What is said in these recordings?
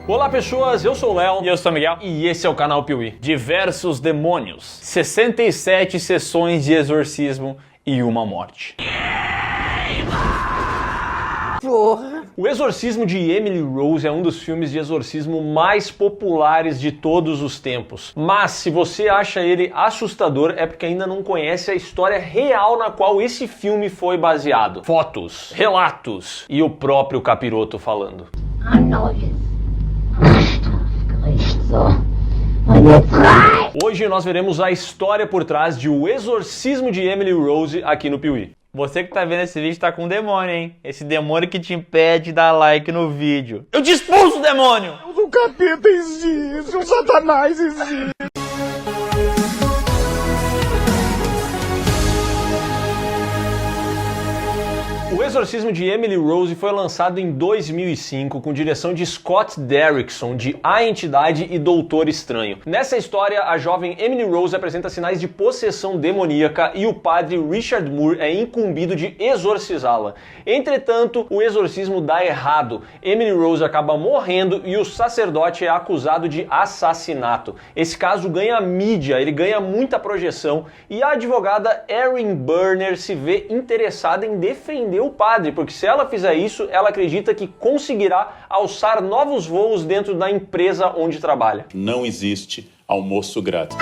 Olá pessoas, eu sou o Léo e eu sou o Miguel e esse é o canal Piuí. Diversos demônios, 67 sessões de exorcismo e uma morte. Porra. O Exorcismo de Emily Rose é um dos filmes de exorcismo mais populares de todos os tempos. Mas se você acha ele assustador é porque ainda não conhece a história real na qual esse filme foi baseado. Fotos, relatos e o próprio capiroto falando. Hoje nós veremos a história por trás de O Exorcismo de Emily Rose aqui no Piuí. Você que tá vendo esse vídeo tá com um demônio, hein? Esse demônio que te impede de dar like no vídeo. Eu te expulso, demônio! O capeta existe, o satanás existe. O Exorcismo de Emily Rose foi lançado em 2005 com direção de Scott Derrickson, de A Entidade e Doutor Estranho. Nessa história, a jovem Emily Rose apresenta sinais de possessão demoníaca e o padre Richard Moore é incumbido de exorcizá-la. Entretanto, o exorcismo dá errado. Emily Rose acaba morrendo e o sacerdote é acusado de assassinato. Esse caso ganha mídia, ele ganha muita projeção e a advogada Erin Berner se vê interessada em defender o padre, porque se ela fizer isso, ela acredita que conseguirá alçar novos voos dentro da empresa onde trabalha. Não existe almoço grátis.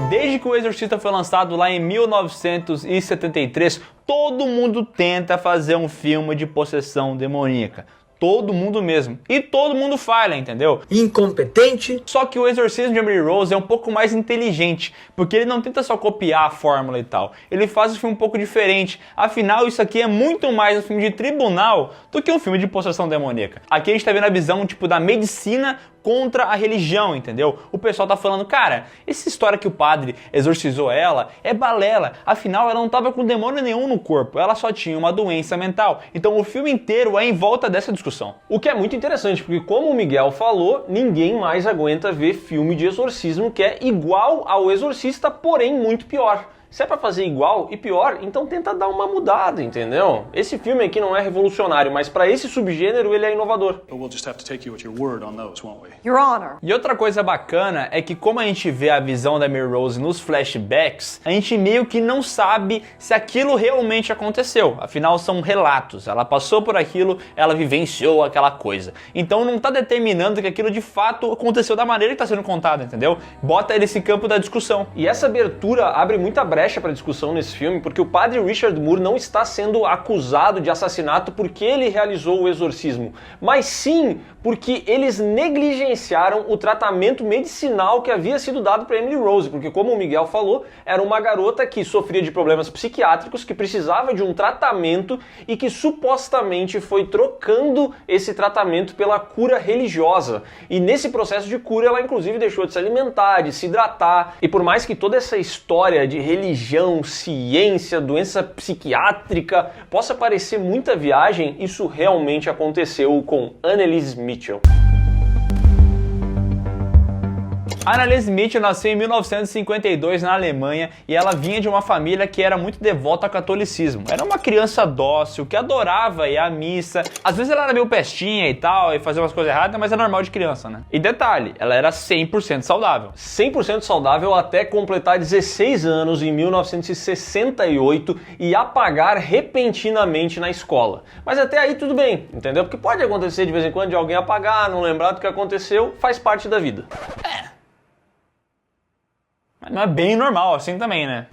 Desde que o Exorcista foi lançado lá em 1973, todo mundo tenta fazer um filme de possessão demoníaca. Todo mundo mesmo. E todo mundo falha, entendeu? Incompetente. Só que o Exorcismo de Emily Rose é um pouco mais inteligente, porque ele não tenta só copiar a fórmula e tal. Ele faz um filme um pouco diferente. Afinal, isso aqui é muito mais um filme de tribunal do que um filme de possessão demoníaca. Aqui a gente tá vendo a visão, tipo, da medicina contra a religião, entendeu? O pessoal tá falando, cara, essa história que o padre exorcizou ela é balela. Afinal, ela não tava com demônio nenhum no corpo, ela só tinha uma doença mental. Então o filme inteiro é em volta dessa discussão. O que é muito interessante, porque como o Miguel falou, ninguém mais aguenta ver filme de exorcismo que é igual ao Exorcista, porém muito pior. Se é pra fazer igual e pior, então tenta dar uma mudada, entendeu? Esse filme aqui não é revolucionário, mas pra esse subgênero ele é inovador. We'll just have to take you at your word on those, won't we? Your Honor. E outra coisa bacana é que como a gente vê a visão da Emily Rose nos flashbacks, a gente meio que não sabe se aquilo realmente aconteceu. Afinal, são relatos. Ela passou por aquilo, ela vivenciou aquela coisa. Então não tá determinando que aquilo de fato aconteceu da maneira que tá sendo contado, entendeu? Bota ele nesse campo da discussão. E essa abertura abre muita brecha para discussão nesse filme, porque o padre Richard Moore não está sendo acusado de assassinato porque ele realizou o exorcismo, mas sim porque eles negligenciaram o tratamento medicinal que havia sido dado para Emily Rose, porque como o Miguel falou, era uma garota que sofria de problemas psiquiátricos, que precisava de um tratamento e que supostamente foi trocando esse tratamento pela cura religiosa. E nesse processo de cura ela inclusive deixou de se alimentar, de se hidratar, e por mais que toda essa história de religião, ciência, doença psiquiátrica possa parecer muita viagem, isso realmente aconteceu com Anneliese Mitchell. Anneliese Mitchell nasceu em 1952 na Alemanha e ela vinha de uma família que era muito devota ao catolicismo. Era uma criança dócil, que adorava ir à missa. Às vezes ela era meio pestinha e tal, e fazia umas coisas erradas, mas é normal de criança, né? E detalhe, ela era 100% saudável. 100% saudável até completar 16 anos em 1968 e apagar repentinamente na escola. Mas até aí tudo bem, entendeu? Porque pode acontecer de vez em quando de alguém apagar, não lembrar do que aconteceu, faz parte da vida. Não é bem normal assim também, né?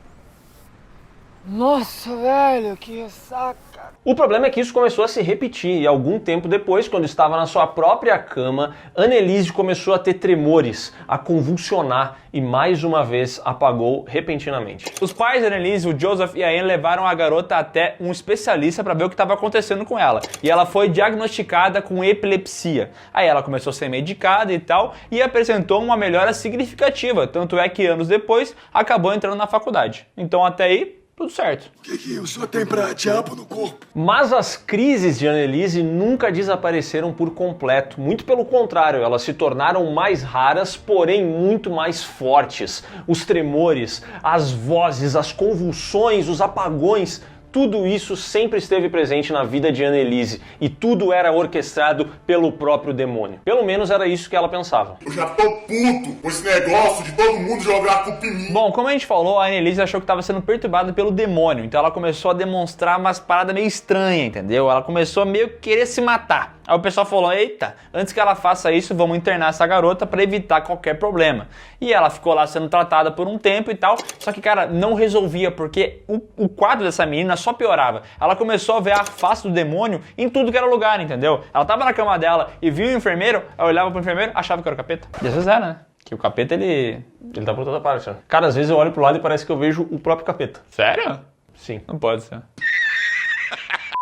Nossa, velho, que ressaca. O problema é que isso começou a se repetir e algum tempo depois, quando estava na sua própria cama, Anneliese começou a ter tremores, a convulsionar e mais uma vez apagou repentinamente. Os pais da Anneliese, o Joseph e a Anne, levaram a garota até um especialista para ver o que estava acontecendo com ela. E ela foi diagnosticada com epilepsia. Aí ela começou a ser medicada e tal e apresentou uma melhora significativa, tanto é que anos depois acabou entrando na faculdade. Então até aí tudo certo. O que o senhor tem pra diabo no corpo? Mas as crises de Anneliese nunca desapareceram por completo. Muito pelo contrário, elas se tornaram mais raras, porém muito mais fortes. Os tremores, as vozes, as convulsões, os apagões, Tudo isso sempre esteve presente na vida de Annelise e tudo era orquestrado pelo próprio demônio. Pelo menos era isso que ela pensava. Eu já tô puto com esse negócio de todo mundo jogar a culpa em mim. Bom, como a gente falou, a Annelise achou que estava sendo perturbada pelo demônio, então ela começou a demonstrar umas paradas meio estranhas, entendeu? Ela começou a meio que querer se matar. Aí o pessoal falou, eita, antes que ela faça isso, vamos internar essa garota para evitar qualquer problema. E ela ficou lá sendo tratada por um tempo e tal, só que, cara, não resolvia, porque o quadro dessa menina só piorava. Ela começou a ver a face do demônio em tudo que era lugar, entendeu? Ela tava na cama dela e viu o enfermeiro, ela olhava pro enfermeiro, achava que era o capeta. E às vezes era, né? Que o capeta, ele tá por toda parte, né? Cara, às vezes eu olho pro lado e parece que eu vejo o próprio capeta. Sério? Sim. Não pode ser.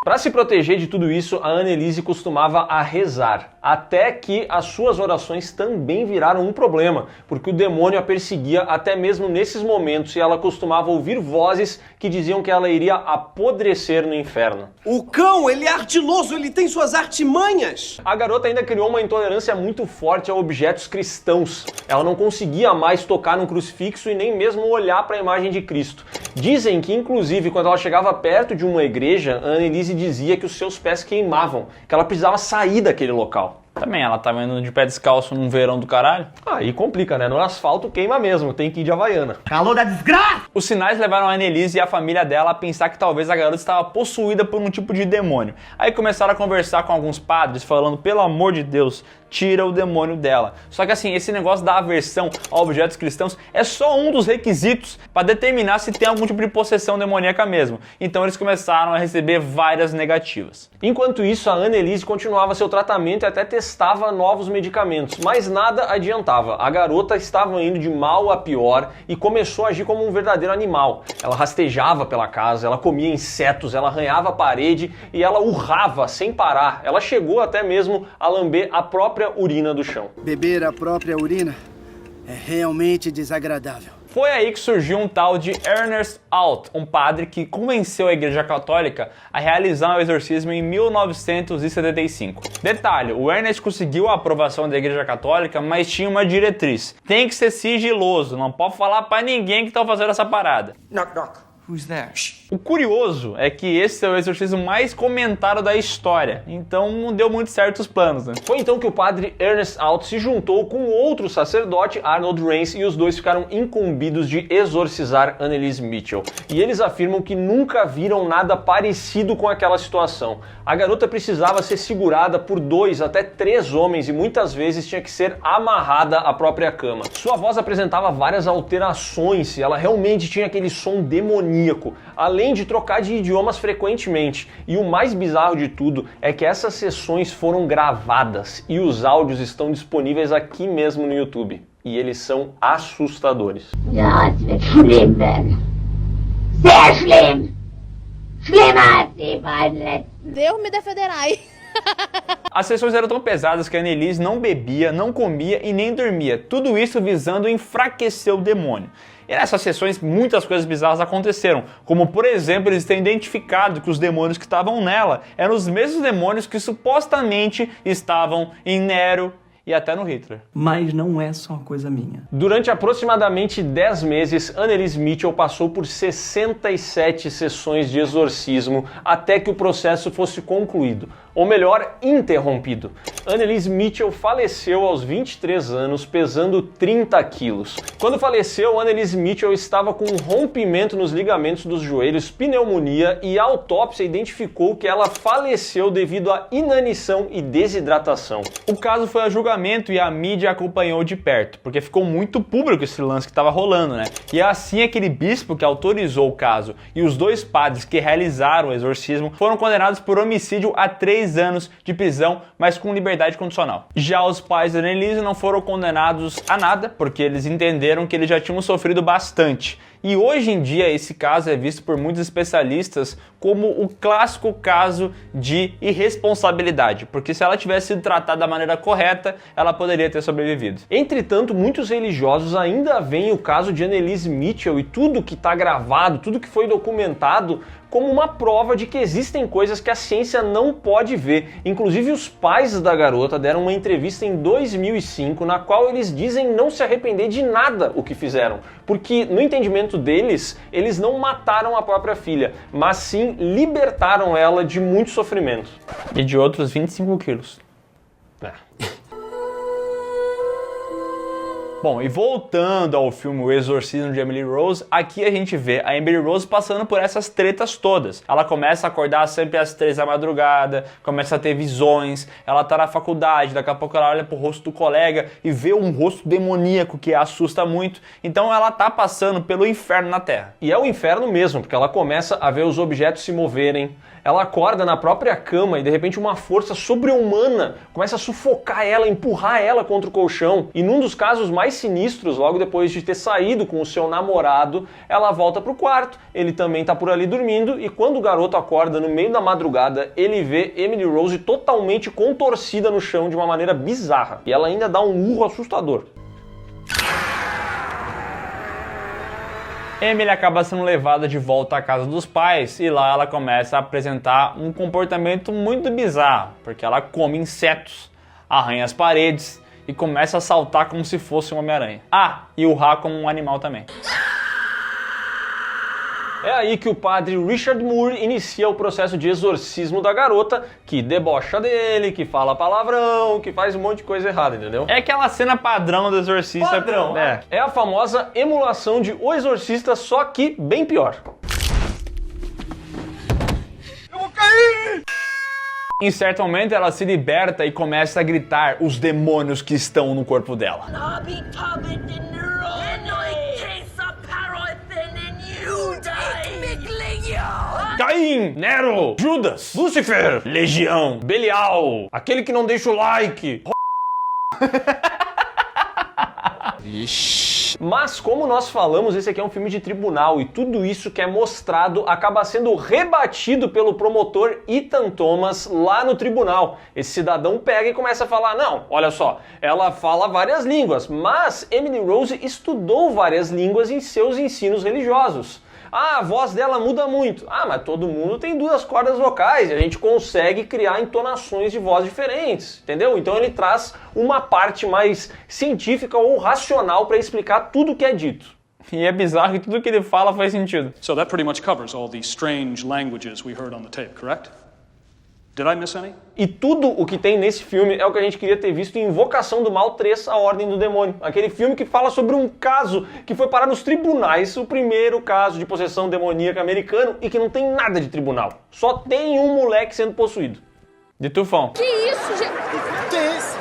Para se proteger de tudo isso, a Annelise costumava a rezar, até que as suas orações também viraram um problema, porque o demônio a perseguia até mesmo nesses momentos e ela costumava ouvir vozes que diziam que ela iria apodrecer no inferno. O cão, ele é ardiloso, ele tem suas artimanhas. A garota ainda criou uma intolerância muito forte a objetos cristãos. Ela não conseguia mais tocar num crucifixo e nem mesmo olhar para a imagem de Cristo. Dizem que, inclusive, quando ela chegava perto de uma igreja, a Annelise dizia que os seus pés queimavam, que ela precisava sair daquele local. Também, ela tava indo de pé descalço num verão do caralho. Aí complica, né? No asfalto queima mesmo, tem que ir de Havaiana. Calor da desgraça! Os sinais levaram a Annelise e a família dela a pensar que talvez a garota estava possuída por um tipo de demônio. Aí começaram a conversar com alguns padres, falando, pelo amor de Deus, tira o demônio dela. Só que assim, esse negócio da aversão a objetos cristãos é só um dos requisitos para determinar se tem algum tipo de possessão demoníaca mesmo. Então eles começaram a receber várias negativas. Enquanto isso, a Annelise continuava seu tratamento e até testava novos medicamentos, mas nada adiantava. A garota estava indo de mal a pior e começou a agir como um verdadeiro animal. Ela rastejava pela casa, ela comia insetos, ela arranhava a parede e ela urrava sem parar. Ela chegou até mesmo a lamber a própria urina do chão. Beber a própria urina é realmente desagradável. Foi aí que surgiu um tal de Ernest Alt, um padre que convenceu a Igreja Católica a realizar um exorcismo em 1975. Detalhe, o Ernest conseguiu a aprovação da Igreja Católica, mas tinha uma diretriz. Tem que ser sigiloso, não pode falar pra ninguém que tá fazendo essa parada. Knock, knock. Who's there? O curioso é que esse é o exorcismo mais comentado da história, então não deu muito certo os planos, né? Foi então que o padre Ernest Alt se juntou com outro sacerdote, Arnold Rains, e os dois ficaram incumbidos de exorcizar Annelise Mitchell. E eles afirmam que nunca viram nada parecido com aquela situação. A garota precisava ser segurada por 2 até 3 homens e muitas vezes tinha que ser amarrada à própria cama. Sua voz apresentava várias alterações e ela realmente tinha aquele som demoníaco, além de trocar de idiomas frequentemente. E o mais bizarro de tudo é que essas sessões foram gravadas e os áudios estão disponíveis aqui mesmo no YouTube. E eles são assustadores. Ja, es wird schlimm werden. Sehr schlimm. Schlimmer als die beiden letzten. Deus me defenderai. As sessões eram tão pesadas que a Annelise não bebia, não comia e nem dormia. Tudo isso visando enfraquecer o demônio. E nessas sessões muitas coisas bizarras aconteceram, como por exemplo eles terem identificado que os demônios que estavam nela eram os mesmos demônios que supostamente estavam em Nero e até no Hitler. Mas não é só uma coisa minha. Durante aproximadamente 10 meses, Annelise Mitchell passou por 67 sessões de exorcismo até que o processo fosse concluído, ou melhor, interrompido. Annelise Mitchell faleceu aos 23 anos, pesando 30 quilos. Quando faleceu, Annelise Mitchell estava com um rompimento nos ligamentos dos joelhos, pneumonia, e a autópsia identificou que ela faleceu devido à inanição e desidratação. O caso foi a julgamento e a mídia acompanhou de perto, porque ficou muito público esse lance que estava rolando, né? E assim aquele bispo que autorizou o caso e os 2 padres que realizaram o exorcismo foram condenados por homicídio a 3 anos de prisão, mas com liberdade condicional. Já os pais da Annelise não foram condenados a nada, porque eles entenderam que eles já tinham sofrido bastante. E hoje em dia esse caso é visto por muitos especialistas como o clássico caso de irresponsabilidade, porque se ela tivesse sido tratada da maneira correta, ela poderia ter sobrevivido. Entretanto, muitos religiosos ainda veem o caso de Annelise Mitchell e tudo que está gravado, tudo que foi documentado, como uma prova de que existem coisas que a ciência não pode ver. Inclusive os pais da garota deram uma entrevista em 2005 na qual eles dizem não se arrepender de nada o que fizeram, porque no entendimento deles, eles não mataram a própria filha, mas sim libertaram ela de muito sofrimento. E de outros 25 quilos. Bom, e voltando ao filme O Exorcismo de Emily Rose, aqui a gente vê a Emily Rose passando por essas tretas todas. Ela começa a acordar sempre às 3 da madrugada, começa a ter visões, ela tá na faculdade, daqui a pouco ela olha pro rosto do colega e vê um rosto demoníaco que a assusta muito. Então ela tá passando pelo inferno na Terra. E é o inferno mesmo, porque ela começa a ver os objetos se moverem, ela acorda na própria cama e de repente uma força sobre-humana começa a sufocar ela, empurrar ela contra o colchão. E num dos casos mais sinistros, logo depois de ter saído com o seu namorado, ela volta pro quarto, ele também tá por ali dormindo e quando o garoto acorda no meio da madrugada, ele vê Emily Rose totalmente contorcida no chão de uma maneira bizarra. E ela ainda dá um urro assustador. Emily acaba sendo levada de volta à casa dos pais e lá ela começa a apresentar um comportamento muito bizarro, porque ela come insetos, arranha as paredes e começa a saltar como se fosse um Homem-Aranha. Ah, e urrar como um animal também. É aí que o padre Richard Moore inicia o processo de exorcismo da garota, que debocha dele, que fala palavrão, que faz um monte de coisa errada, entendeu? É aquela cena padrão do Exorcista. Padrão, é a famosa emulação de O Exorcista, só que bem pior. Eu vou cair! Em certo momento ela se liberta e começa a gritar os demônios que estão no corpo dela. Caim, Nero, Judas, Lúcifer, Legião, Belial, aquele que não deixa o like. Mas como nós falamos, esse aqui é um filme de tribunal e tudo isso que é mostrado acaba sendo rebatido pelo promotor Ethan Thomas lá no tribunal. Esse cidadão pega e começa a falar, não, olha só, ela fala várias línguas, mas Emily Rose estudou várias línguas em seus ensinos religiosos. Ah, a voz dela muda muito. Ah, mas todo mundo tem 2 cordas vocais e a gente consegue criar entonações de voz diferentes, entendeu? Então ele traz uma parte mais científica ou racional para explicar tudo o que é dito. E é bizarro que tudo que ele fala faz sentido. So that pretty much covers all the strange languages we heard on the tape, correct? Did I miss any? E tudo o que tem nesse filme é o que a gente queria ter visto em Invocação do Mal 3, A Ordem do Demônio. Aquele filme que fala sobre um caso que foi parar nos tribunais, o primeiro caso de possessão demoníaca americano e que não tem nada de tribunal. Só tem um moleque sendo possuído. De tufão. Que isso, gente?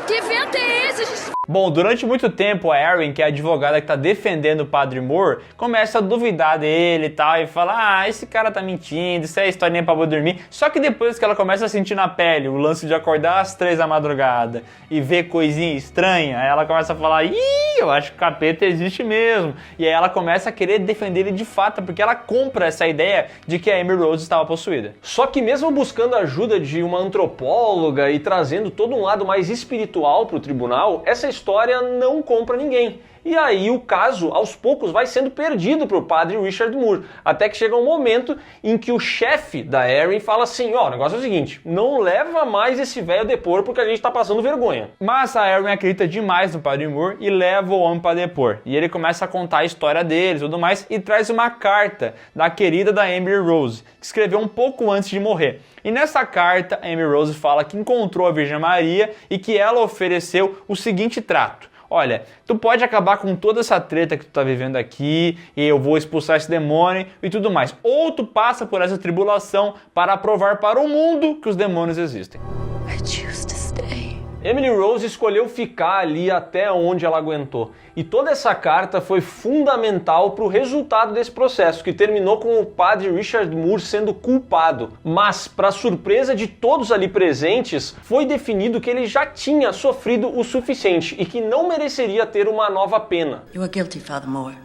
Que vento é esse, gente? Bom, durante muito tempo a Erin, que é a advogada que tá defendendo o Padre Moore, começa a duvidar dele e tal, e fala, ah, esse cara tá mentindo, isso é historinha pra eu dormir. Só que depois que ela começa a sentir na pele o lance de acordar às 3 da madrugada e ver coisinha estranha, aí ela começa a falar, ih, eu acho que o capeta existe mesmo. E aí ela começa a querer defender ele de fato, porque ela compra essa ideia de que a Emily Rose estava possuída. Só que mesmo buscando a ajuda de uma antropóloga e trazendo todo um lado mais espiritual pro tribunal, essa história não compra ninguém. E aí o caso, aos poucos, vai sendo perdido pro padre Richard Moore, até que chega um momento em que o chefe da Erin fala assim, ó, o negócio é o seguinte, não leva mais esse velho a depor porque a gente tá passando vergonha. Mas a Erin acredita demais no padre Moore e leva o homem pra depor. E ele começa a contar a história dele e tudo mais e traz uma carta da querida da Emily Rose, que escreveu um pouco antes de morrer. E nessa carta, a Emily Rose fala que encontrou a Virgem Maria e que ela ofereceu o seguinte trato. Olha, tu pode acabar com toda essa treta que tu tá vivendo aqui, e eu vou expulsar esse demônio e tudo mais. Ou tu passa por essa tribulação para provar para o mundo que os demônios existem. I choose to stay. Emily Rose escolheu ficar ali até onde ela aguentou. E toda essa carta foi fundamental para o resultado desse processo, que terminou com o padre Richard Moore sendo culpado. Mas, para surpresa de todos ali presentes, foi definido que ele já tinha sofrido o suficiente e que não mereceria ter uma nova pena. You are guilty, Father Moore.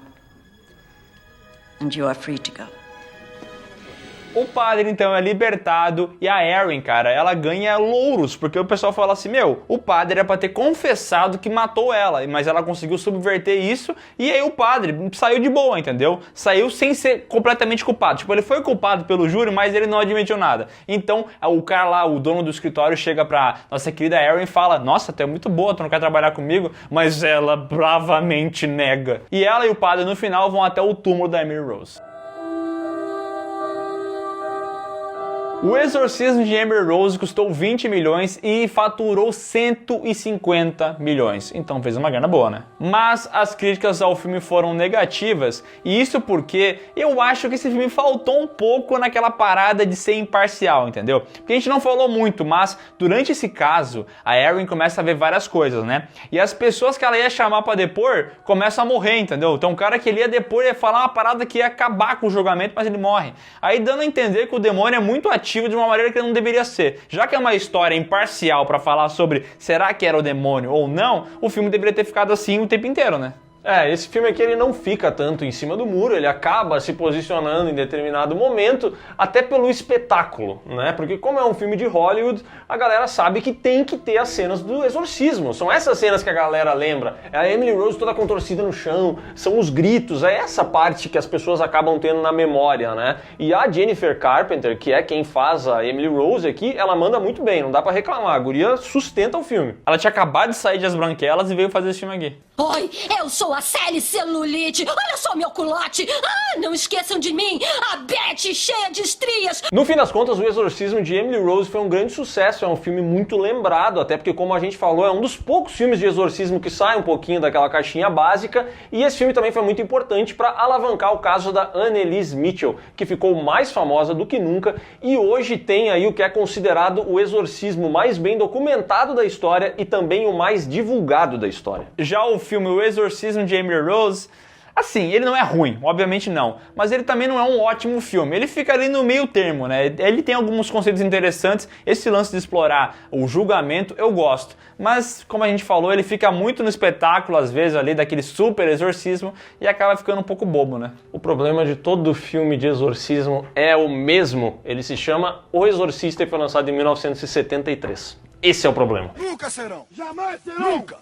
And you are free to go. O padre, então, é libertado e a Erin, cara, ela ganha louros, porque o pessoal fala assim, meu, o padre era pra ter confessado que matou ela, mas ela conseguiu subverter isso e aí o padre saiu de boa, entendeu? Saiu sem ser completamente culpado. Tipo, ele foi culpado pelo júri, mas ele não admitiu nada. Então, o cara lá, o dono do escritório, chega pra nossa querida Erin e fala, nossa, tu é muito boa, tu não quer trabalhar comigo? Mas ela bravamente nega. E ela e o padre, no final, vão até o túmulo da Emily Rose. O Exorcismo de Emily Rose custou 20 milhões e faturou 150 milhões. Então fez uma grana boa, né? Mas as críticas ao filme foram negativas, e isso porque eu acho que esse filme faltou um pouco naquela parada de ser imparcial, entendeu? Porque a gente não falou muito, mas durante esse caso, a Erin começa a ver várias coisas, né? E as pessoas que ela ia chamar pra depor começam a morrer, entendeu? Então o cara que ele ia depor ia falar uma parada que ia acabar com o julgamento, mas ele morre. Aí dando a entender que o demônio é muito ativo de uma maneira que ele não deveria ser. Já que é uma história imparcial para falar sobre será que era o demônio ou não, o filme deveria ter ficado assim o tempo inteiro, né? Esse filme aqui ele não fica tanto em cima do muro, ele acaba se posicionando em determinado momento, até pelo espetáculo, né? Porque como é um filme de Hollywood, a galera sabe que tem que ter as cenas do exorcismo. São essas cenas que a galera lembra. É a Emily Rose toda contorcida no chão, são os gritos, é essa parte que as pessoas acabam tendo na memória, né? E a Jennifer Carpenter, que é quem faz a Emily Rose aqui, ela manda muito bem, não dá pra reclamar, a guria sustenta o filme. Ela tinha acabado de sair de As Branquelas e veio fazer esse filme aqui. Oi, eu sou a Sally Celulite. Olha só meu culote. Ah, não esqueçam de mim. A Betty cheia de estrias. No fim das contas, O Exorcismo de Emily Rose foi um grande sucesso. É um filme muito lembrado, até porque, como a gente falou, é um dos poucos filmes de exorcismo que sai um pouquinho daquela caixinha básica. E esse filme também foi muito importante para alavancar o caso da Anneliese Mitchell, que ficou mais famosa do que nunca e hoje tem aí o que é considerado o exorcismo mais bem documentado da história e também o mais divulgado da história. Já o filme O Exorcismo de Emily Rose, assim, ele não é ruim, obviamente não, mas ele também não é um ótimo filme, ele fica ali no meio termo, né? Ele tem alguns conceitos interessantes, esse lance de explorar o julgamento eu gosto, mas como a gente falou, ele fica muito no espetáculo, às vezes ali, daquele super exorcismo e acaba ficando um pouco bobo, né? O problema de todo filme de exorcismo é o mesmo, ele se chama O Exorcista e foi lançado em 1973. Esse é o problema. Nunca serão! Jamais serão! Nunca!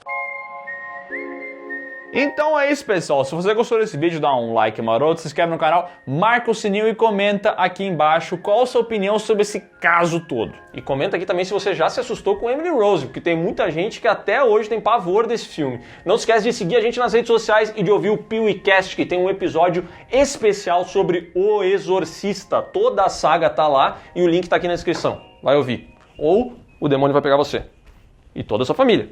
Então é isso, pessoal. Se você gostou desse vídeo, dá um like maroto, se inscreve no canal, marca o sininho e comenta aqui embaixo qual a sua opinião sobre esse caso todo. E comenta aqui também se você já se assustou com Emily Rose, porque tem muita gente que até hoje tem pavor desse filme. Não se esquece de seguir a gente nas redes sociais e de ouvir o PeeWeeCast, que tem um episódio especial sobre O Exorcista. Toda a saga tá lá e o link tá aqui na descrição. Vai ouvir. Ou o demônio vai pegar você. E toda a sua família.